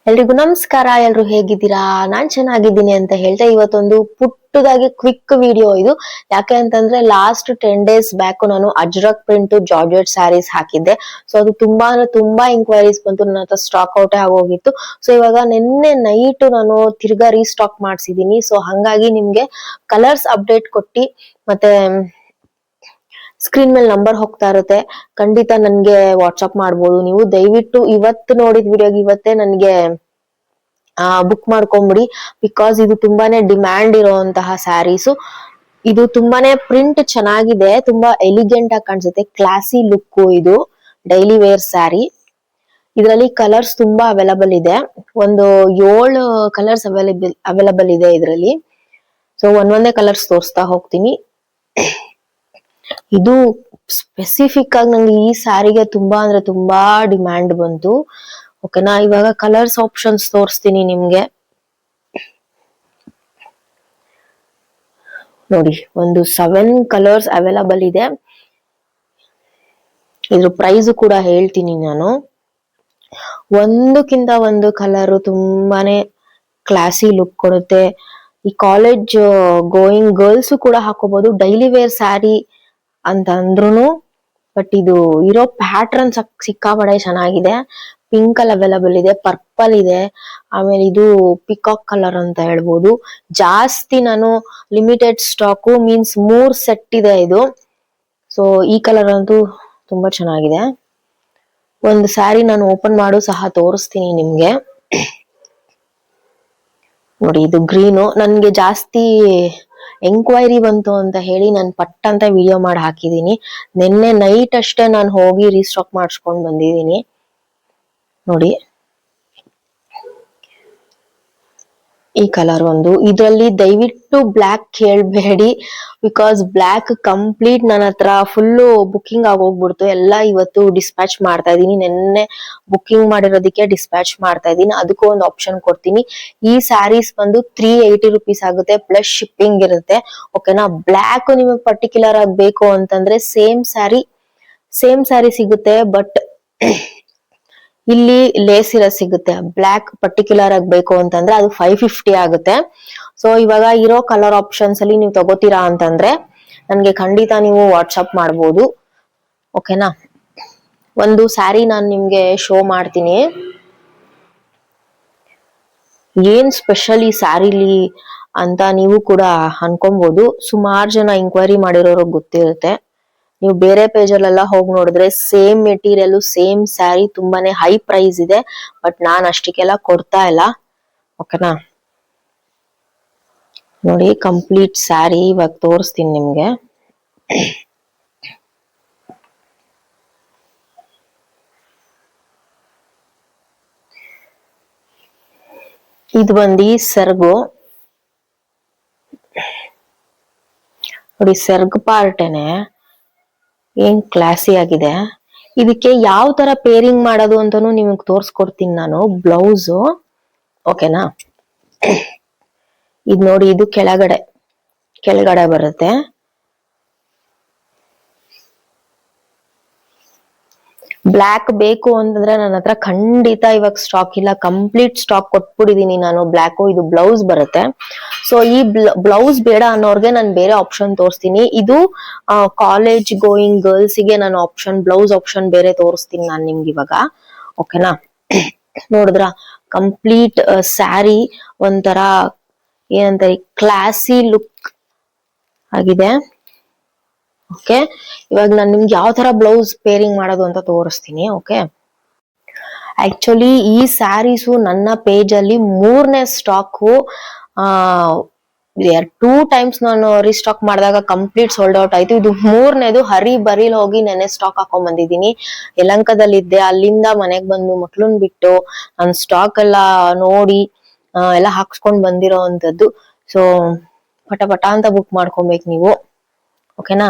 ಎಲ್ರಿಗೂ ನಮಸ್ಕಾರ. ಎಲ್ರು ಹೇಗಿದ್ದೀರಾ? ನಾನ್ ಚೆನ್ನಾಗಿದ್ದೀನಿ ಅಂತ ಹೇಳ್ತಾ ಇವತ್ತೊಂದು ಪುಟ್ಟದಾಗಿ ಕ್ವಿಕ್ ವಿಡಿಯೋ ಇದು. ಯಾಕೆ ಅಂತಂದ್ರೆ ಲಾಸ್ಟ್ 10 days ಬ್ಯಾಕ್ ನಾನು ಅಜ್ರಕ್ ಪ್ರಿಂಟ್ ಜಾರ್ಜೆಟ್ ಸ್ಯಾರೀಸ್ ಹಾಕಿದ್ದೆ. ಸೊ ಅದು ತುಂಬಾ ಅಂದ್ರೆ ತುಂಬಾ ಎಂಕ್ವೈರೀಸ್ ಬಂತು. ನನ್ನ ಹತ್ರ ಸ್ಟಾಕ್ ಔಟ್ ಆಗೋಗಿತ್ತು. ಸೊ ಇವಾಗ ನಿನ್ನೆ ನೈಟ್ ನಾನು ತಿರ್ಗಾ ರೀಸ್ಟಾಕ್ ಮಾಡ್ಸಿದೀನಿ. ಸೊ ಹಂಗಾಗಿ ನಿಮ್ಗೆ ಕಲರ್ಸ್ ಅಪ್ಡೇಟ್ ಕೊಟ್ಟಿ ಮತ್ತೆ ಸ್ಕ್ರೀನ್ ಮೇಲೆ ನಂಬರ್ ಹೋಗ್ತಾ ಇರುತ್ತೆ. ಖಂಡಿತ ನನ್ಗೆ ವಾಟ್ಸ್ಆಪ್ ಮಾಡ್ಬೋದು. ನೀವು ದಯವಿಟ್ಟು ಇವತ್ತು ನೋಡಿದ ವಿಡಿಯೋಗೆ ಇವತ್ತೇ ನನ್ಗೆ ಬುಕ್ ಮಾಡ್ಕೊಂಬಿಡಿ. ಬಿಕಾಸ್ ಇದು ತುಂಬಾನೇ ಡಿಮ್ಯಾಂಡ್ ಇರುವಂತಹ ಸ್ಯಾರೀಸು. ಇದು ತುಂಬಾನೇ ಪ್ರಿಂಟ್ ಚೆನ್ನಾಗಿದೆ, ತುಂಬಾ ಎಲಿಗೆಂಟ್ ಆಗಿ ಕಾಣಿಸುತ್ತೆ, ಕ್ಲಾಸಿ ಲುಕ್. ಇದು ಡೈಲಿ ವೇರ್ ಸ್ಯಾರಿ. ಇದರಲ್ಲಿ ಕಲರ್ಸ್ ತುಂಬಾ ಅವೈಲಬಲ್ ಇದೆ. ಒಂದು 7 ಕಲರ್ಸ್ ಅವೈಲಬಲ್ ಇದೆ ಇದರಲ್ಲಿ. ಸೊ ಒಂದೊಂದೇ ಕಲರ್ಸ್ ತೋರಿಸ್ತಾ ಹೋಗ್ತೀನಿ. ಇದು ಸ್ಪೆಸಿಫಿಕ್ ಆಗಿ ನಂಗೆ ಈ ಸ್ಯಾರಿಗೆ ತುಂಬಾ ಅಂದ್ರೆ ತುಂಬಾ ಡಿಮ್ಯಾಂಡ್ ಬಂತು. ಓಕೆನಾ, ಇವಾಗ ಕಲರ್ಸ್ ಆಪ್ಷನ್ಸ್ ತೋರಿಸ್ತೀನಿ ನಿಮ್ಗೆ. ನೋಡಿ, ಒಂದು 7 ಕಲರ್ಸ್ ಅವೈಲಬಲ್ ಇದೆ. ಇದ್ರ ಪ್ರೈಸ್ ಕೂಡ ಹೇಳ್ತೀನಿ ನಾನು. ಒಂದಕ್ಕಿಂತ ಒಂದು ಕಲರ್ ತುಂಬಾನೇ ಕ್ಲಾಸಿ ಲುಕ್ ಕೊಡುತ್ತೆ. ಈ ಕಾಲೇಜ್ ಗೋಯಿಂಗ್ ಗರ್ಲ್ಸ್ ಕೂಡ ಹಾಕೋಬಹುದು, ಡೈಲಿ ವೇರ್ ಸ್ಯಾರಿ ಅಂತ ಅಂದ್ರುನು. ಬಟ್ ಇದು ಇರೋ ಪ್ಯಾಟರ್ನ್ ಸಿಕ್ಕಾಪಡೆ ಚೆನ್ನಾಗಿದೆ. ಪಿಂಕ್ ಅಲ್ಲಿ ಅವೈಲಬಲ್ ಇದೆ, ಪರ್ಪಲ್ ಇದೆ, ಆಮೇಲೆ ಇದು ಪಿಕಾಕ್ ಕಲರ್ ಅಂತ ಹೇಳ್ಬೋದು. ಜಾಸ್ತಿ ನಾನು ಲಿಮಿಟೆಡ್ ಸ್ಟಾಕ್ ಮೀನ್ಸ್ 3 ಸೆಟ್ ಇದೆ ಇದು. ಸೊ ಈ ಕಲರ್ ಅಂತೂ ತುಂಬಾ ಚೆನ್ನಾಗಿದೆ. ಒಂದು ಸ್ಯಾರಿ ನಾನು ಓಪನ್ ಮಾಡು ಸಹ ತೋರಿಸ್ತೀನಿ ನಿಮ್ಗೆ. ನೋಡಿ, ಇದು ಗ್ರೀನು. ನನ್ಗೆ ಜಾಸ್ತಿ ಎಂಕ್ವೈರಿ ಬಂತು ಅಂತ ಹೇಳಿ ನಾನು ಪಟ್ ಅಂತ ವಿಡಿಯೋ ಮಾಡಿ ಹಾಕಿದೀನಿ. ನಿನ್ನೆ ನೈಟ್ ಅಷ್ಟೇ ನಾನು ಹೋಗಿ ರೀಸ್ಟಾಕ್ ಮಾಡಿಸ್ಕೊಂಡ್ ಬಂದಿದ್ದೀನಿ. ನೋಡಿ, ಈ ಕಲರ್ ಒಂದು. ಇದರಲ್ಲಿ ದಯವಿಟ್ಟು ಬ್ಲ್ಯಾಕ್ ಕೇಳಬೇಡಿ. ಬಿಕಾಸ್ ಬ್ಲ್ಯಾಕ್ ಕಂಪ್ಲೀಟ್ ನನ್ನ ಹತ್ರ ಫುಲ್ಲು ಬುಕ್ಕಿಂಗ್ ಆಗೋಗ್ಬಿಡ್ತು. ಎಲ್ಲ ಇವತ್ತು ಡಿಸ್ಪ್ಯಾಚ್ ಮಾಡ್ತಾ ಇದೀನಿ. ನಿನ್ನೆ ಬುಕ್ಕಿಂಗ್ ಮಾಡಿರೋದಕ್ಕೆ ಡಿಸ್ಪ್ಯಾಚ್ ಮಾಡ್ತಾ ಇದೀನಿ. ಅದಕ್ಕೂ ಒಂದು ಆಪ್ಷನ್ ಕೊಡ್ತೀನಿ. ಈ ಸ್ಯಾರೀಸ್ ಬಂದು 380 rupees ಆಗುತ್ತೆ, ಪ್ಲಸ್ ಶಿಪ್ಪಿಂಗ್ ಇರುತ್ತೆ. ಓಕೆನಾ, ಬ್ಲ್ಯಾಕ್ ನಿಮಗೆ ಪರ್ಟಿಕ್ಯುಲರ್ ಆಗಿ ಬೇಕು ಅಂತಂದ್ರೆ ಸೇಮ್ ಸ್ಯಾರಿ ಸಿಗುತ್ತೆ. ಬಟ್ ಇಲ್ಲಿ ಲೇಸ್ ಇರೋ ಸಿಗುತ್ತೆ. ಬ್ಲ್ಯಾಕ್ ಪರ್ಟಿಕ್ಯುಲರ್ ಆಗಿ ಬೇಕು ಅಂತಂದ್ರೆ ಅದು 550 ಆಗುತ್ತೆ. ಸೊ ಇವಾಗ ಇರೋ ಕಲರ್ ಆಪ್ಷನ್ಸ್ ಅಲ್ಲಿ ನೀವು ತಗೋತೀರಾ ಅಂತಂದ್ರೆ ನನ್ಗೆ ಖಂಡಿತ ನೀವು ವಾಟ್ಸಪ್ ಮಾಡ್ಬೋದು. ಓಕೆನಾ, ಒಂದು ಸ್ಯಾರಿ ನಾನು ನಿಮ್ಗೆ ಶೋ ಮಾಡ್ತೀನಿ. ಏನ್ ಸ್ಪೆಷಲ್ ಈ ಸ್ಯಾರಿಲಿ ಅಂತ ನೀವು ಕೂಡ ಅನ್ಕೊಬಹುದು. ಸುಮಾರು ಜನ ಎಂಕ್ವೈರಿ ಮಾಡಿರೋರು ಗೊತ್ತಿರುತ್ತೆ. ನೀವು ಬೇರೆ ಪೇಜಲ್ಲೆಲ್ಲ ಹೋಗಿ ನೋಡಿದ್ರೆ ಸೇಮ್ ಮೆಟೀರಿಯಲ್, ಸೇಮ್ ಸ್ಯಾರಿ, ತುಂಬಾನೇ ಹೈ ಪ್ರೈಸ್ ಇದೆ. ಬಟ್ ನಾನ್ ಅಷ್ಟಕ್ಕೆಲ್ಲ ಕೊಡ್ತಾ ಇಲ್ಲ. ಓಕೆನಾ, ನೋಡಿ ಕಂಪ್ಲೀಟ್ ಸ್ಯಾರಿ ಇವಾಗ ತೋರಿಸ್ತೀನಿ ನಿಮ್ಗೆ. ಇದು ಬಂದು ಸೆರ್ಗು. ನೋಡಿ, ಸೆರ್ಗ್ ಪಾರ್ಟೇನೆ ಏನ್ ಕ್ಲಾಸಿ ಆಗಿದೆ. ಇದಕ್ಕೆ ಯಾವ ತರ ಪೇರಿಂಗ್ ಮಾಡೋದು ಅಂತಾನು ನಿಮಗ್ ತೋರ್ಸ್ಕೊಡ್ತೀನಿ ನಾನು. ಬ್ಲೌಸ್ ಓಕೆನಾ, ಇದು ನೋಡಿ, ಇದು ಕೆಳಗಡೆ ಬರುತ್ತೆ. ಬ್ಲ್ಯಾಕ್ ಬೇಕು ಅಂತಂದ್ರೆ ನನ್ನ ಹತ್ರ ಖಂಡಿತ ಇವಾಗ ಸ್ಟಾಕ್ ಇಲ್ಲ. ಕಂಪ್ಲೀಟ್ ಸ್ಟಾಕ್ ಕೊಟ್ಬಿಟ್ಟಿದೀನಿ ನಾನು. ಬ್ಲ್ಯಾಕ್ ಇದು ಬ್ಲೌಸ್ ಬರುತ್ತೆ. ಸೊ ಈ ಬ್ಲೌಸ್ ಬೇಡ ಅನ್ನೋರ್ಗೆ ನಾನು ಬೇರೆ ಆಪ್ಷನ್ ತೋರಿಸ್ತೀನಿ. ಇದು ಕಾಲೇಜ್ ಗೋಯಿಂಗ್ ಗರ್ಲ್ಸ್ ಗೆ ನಾನು ಬ್ಲೌಸ್ ಆಪ್ಷನ್ ಬೇರೆ ತೋರಿಸ್ತೀನಿ ನಾನು ನಿಮ್ಗೆ ಇವಾಗ. ಓಕೆನಾ, ನೋಡಿದ್ರ ಕಂಪ್ಲೀಟ್ ಸ್ಯಾರಿ ಒಂಥರ ಏನಂತಾರೆ, ಕ್ಲಾಸಿ ಲುಕ್ ಆಗಿದೆ. ಓಕೆ, ಇವಾಗ ನಾನು ನಿಮ್ಗೆ ಯಾವ ತರ ಬ್ಲೌಸ್ ಪೇರಿಂಗ್ ಮಾಡೋದು ಅಂತ ತೋರಿಸ್ತೀನಿ. ಓಕೆ, ಆಕ್ಚುಲಿ ಈ ಸ್ಯಾರೀಸು ನನ್ನ ಪೇಜ್ ಅಲ್ಲಿ 3ನೇ ಸ್ಟಾಕು. 2 times ನಾನು ರೀಸ್ಟಾಕ್ ಮಾಡಿದಾಗ ಕಂಪ್ಲೀಟ್ ಸೋಲ್ಡ್ ಔಟ್ ಆಯ್ತು. ಇದು 3ನೇದು ಹರಿ ಬರಿಲ್ ಹೋಗಿ ನೆನೆ ಸ್ಟಾಕ್ ಹಾಕೊಂಡ್ ಬಂದಿದ್ದೀನಿ. ಯಲಹಂಕದಲ್ಲಿದ್ದೆ, ಅಲ್ಲಿಂದ ಮನೆಗ್ ಬಂದು ಮಕ್ಳನ್ ಬಿಟ್ಟು ನನ್ ಸ್ಟಾಕ್ ಎಲ್ಲ ನೋಡಿ ಎಲ್ಲ ಹಾಕ್ಸ್ಕೊಂಡ್ ಬಂದಿರೋ ಅಂತದ್ದು. ಸೊ ಪಟ ಅಂತ ಬುಕ್ ಮಾಡ್ಕೊಬೇಕು ನೀವು. ಓಕೆನಾ,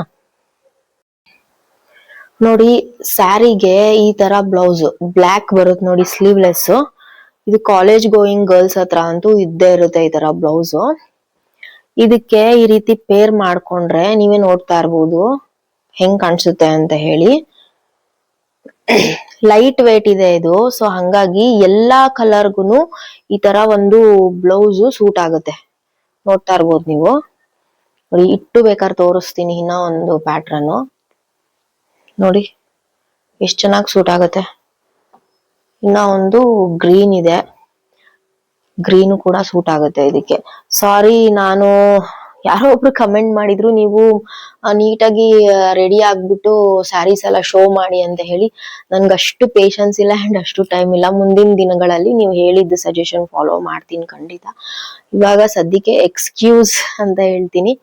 ನೋಡಿ ಸ್ಯಾರಿಗೆ ಈ ತರ ಬ್ಲೌಸ್ ಬ್ಲ್ಯಾಕ್ ಬರುತ್ತೆ ನೋಡಿ, ಸ್ಲೀವ್ಲೆಸ್. ಇದು ಕಾಲೇಜ್ ಗೋಯಿಂಗ್ ಗರ್ಲ್ಸ್ ಹತ್ರ ಅಂತೂ ಇದ್ದೇ ಇರುತ್ತೆ ಈ ತರ ಬ್ಲೌಸ್. ಇದಕ್ಕೆ ಈ ರೀತಿ ಪೇರ್ ಮಾಡ್ಕೊಂಡ್ರೆ ನೀವೇ ನೋಡ್ತಾ ಇರ್ಬೋದು ಹೆಂಗ್ ಕಾಣಿಸುತ್ತೆ ಅಂತ ಹೇಳಿ. ಲೈಟ್ ವೇಟ್ ಇದೆ ಇದು. ಸೊ ಹಂಗಾಗಿ ಎಲ್ಲಾ ಕಲರ್ಗುನು ಈ ತರ ಒಂದು ಬ್ಲೌಸ್ ಸೂಟ್ ಆಗುತ್ತೆ. ನೋಡ್ತಾ ಇರ್ಬೋದು ನೀವು. ನೋಡಿ ಇಟ್ಟು ಬೇಕಾದ್ರೆ ತೋರಿಸ್ತೀನಿ ಇನ್ನ ಒಂದು ಪ್ಯಾಟ್ರನ್. ನೋಡಿ ಎಷ್ಟ್ ಚೆನ್ನಾಗಿ ಸೂಟ್ ಆಗುತ್ತೆ. ಇನ್ನ ಒಂದು ಗ್ರೀನ್ ಇದೆ, ಗ್ರೀನು ಕೂಡ ಸೂಟ್ ಆಗುತ್ತೆ ಇದಕ್ಕೆ. ಸಾರಿ, ನಾನು ಯಾರೋ ಒಬ್ರು ಕಮೆಂಟ್ ಮಾಡಿದ್ರು ನೀವು ನೀಟಾಗಿ ರೆಡಿ ಆಗ್ಬಿಟ್ಟು ಸ್ಯಾರೀಸ್ ಎಲ್ಲ ಶೋ ಮಾಡಿ ಅಂತ ಹೇಳಿ. ನನ್ಗಷ್ಟು ಪೇಶನ್ಸ್ ಇಲ್ಲ ಅಂಡ್ ಅಷ್ಟು ಟೈಮ್ ಇಲ್ಲ. ಮುಂದಿನ ದಿನಗಳಲ್ಲಿ ನೀವು ಹೇಳಿದ್ದು ಸಜೆಷನ್ ಫಾಲೋ ಮಾಡ್ತೀನಿ ಖಂಡಿತ. ಇವಾಗ ಸದ್ಯಕ್ಕೆ ಎಕ್ಸ್ಕ್ಯೂಸ್ ಅಂತ ಹೇಳ್ತೀನಿ.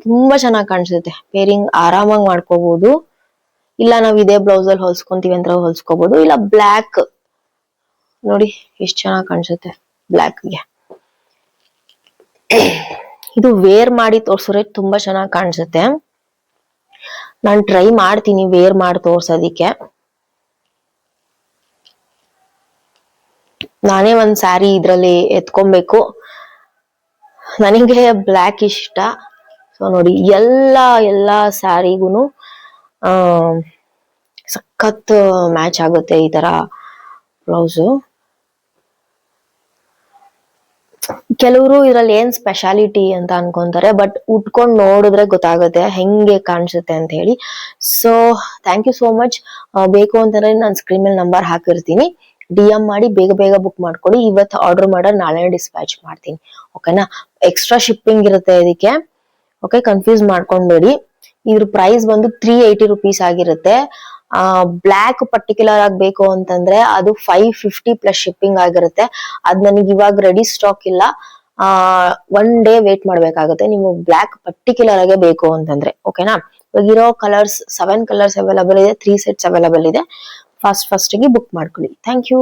ತುಂಬಾ ಚೆನ್ನಾಗಿ ಕಾಣಿಸುತ್ತೆ. ಪೇರಿಂಗ್ ಆರಾಮಾಗಿ ಮಾಡ್ಕೋಬಹುದು. ಇಲ್ಲ ನಾವ್ ಇದೇ ಬ್ಲೌಸ್ ಅಲ್ಲಿ ಹೊಲ್ಸ್ಕೊಂತೀವಿ ಅಂತ ಹೊಲ್ಸ್ಕೋಬಹುದು. ಇಲ್ಲ ಬ್ಲ್ಯಾಕ್ ನೋಡಿ ಎಷ್ಟ್ ಚೆನ್ನಾಗಿ ಕಾಣಿಸುತ್ತೆ ಬ್ಲ್ಯಾಕ್ಗೆ. ಇದು ವೇರ್ ಮಾಡಿ ತೋರ್ಸಿದ್ರೆ ತುಂಬಾ ಚೆನ್ನಾಗಿ ಕಾಣಿಸುತ್ತೆ. ನಾನ್ ಟ್ರೈ ಮಾಡ್ತೀನಿ ವೇರ್ ಮಾಡಿ ತೋರ್ಸೋದಿಕ್ಕೆ. ನಾನೇ ಒಂದ್ ಸ್ಯಾರಿ ಇದ್ರಲ್ಲಿ ಎತ್ಕೊಬೇಕು. ನನಗೆ ಬ್ಲ್ಯಾಕ್ ಇಷ್ಟ. ಸೊ ನೋಡಿ ಎಲ್ಲಾ ಸ್ಯಾರಿಗೂನು ಸಖತ್ ಮ್ಯಾಚ್ ಆಗುತ್ತೆ ಈ ತರ ಬ್ಲೌಸು. ಕೆಲವರು ಇದ್ರಲ್ಲಿ ಏನ್ ಸ್ಪೆಷಾಲಿಟಿ ಅಂತ ಅನ್ಕೊಂತಾರೆ, ಬಟ್ ಉಟ್ಕೊಂಡ್ ನೋಡಿದ್ರೆ ಗೊತ್ತಾಗುತ್ತೆ ಹೆಂಗೆ ಕಾಣಿಸುತ್ತೆ ಅಂತ ಹೇಳಿ. So thank you so much. ಬೇಕು ಅಂತಂದ್ರೆ ನಾನು ಸ್ಕ್ರೀನ್ ಮೇಲೆ ನಂಬರ್ ಹಾಕಿರ್ತೀನಿ. DM ಮಾಡಿ ಬೇಗ ಬೇಗ ಬುಕ್ ಮಾಡ್ಕೊಡಿ. ಇವತ್ತು ಆರ್ಡರ್ ಮಾಡೋ ನಾಳೆ ಡಿಸ್ಪ್ಯಾಚ್ ಮಾಡ್ತೀನಿ. ಓಕೆನಾ? ಎಕ್ಸ್ಟ್ರಾ ಶಿಪ್ಪಿಂಗ್ ಇರುತ್ತೆ ಇದಕ್ಕೆ. ಓಕೆ, ಕನ್ಫ್ಯೂಸ್ ಮಾಡ್ಕೊಂಡ್ಬೇಡಿ. ಇದ್ರ ಪ್ರೈಸ್ ಬಂದು 380 rupees ಆಗಿರುತ್ತೆ. ಬ್ಲ್ಯಾಕ್ ಪರ್ಟಿಕ್ಯುಲರ್ ಆಗಿ ಬೇಕು ಅಂತಂದ್ರೆ ಅದು 550 ಪ್ಲಸ್ ಶಿಪ್ಪಿಂಗ್ ಆಗಿರುತ್ತೆ. ಅದ್ ನನಗೆ ಇವಾಗ ರೆಡಿ ಸ್ಟಾಕ್ ಇಲ್ಲ. 1 day ವೇಟ್ ಮಾಡ್ಬೇಕಾಗುತ್ತೆ ನೀವು ಬ್ಲ್ಯಾಕ್ ಪರ್ಟಿಕ್ಯುಲರ್ ಆಗಿ ಬೇಕು ಅಂತಂದ್ರೆ. ಓಕೆನಾ? ಇವಾಗ ಇರೋ ಕಲರ್ಸ್ 7 ಕಲರ್ಸ್ ಅವೈಲಬಲ್ ಇದೆ, 3 sets ಅವೈಲಬಲ್ ಇದೆ. ಫಸ್ಟ್ ಗೆ ಬುಕ್ ಮಾಡ್ಕೊಳ್ಳಿ. Thank you.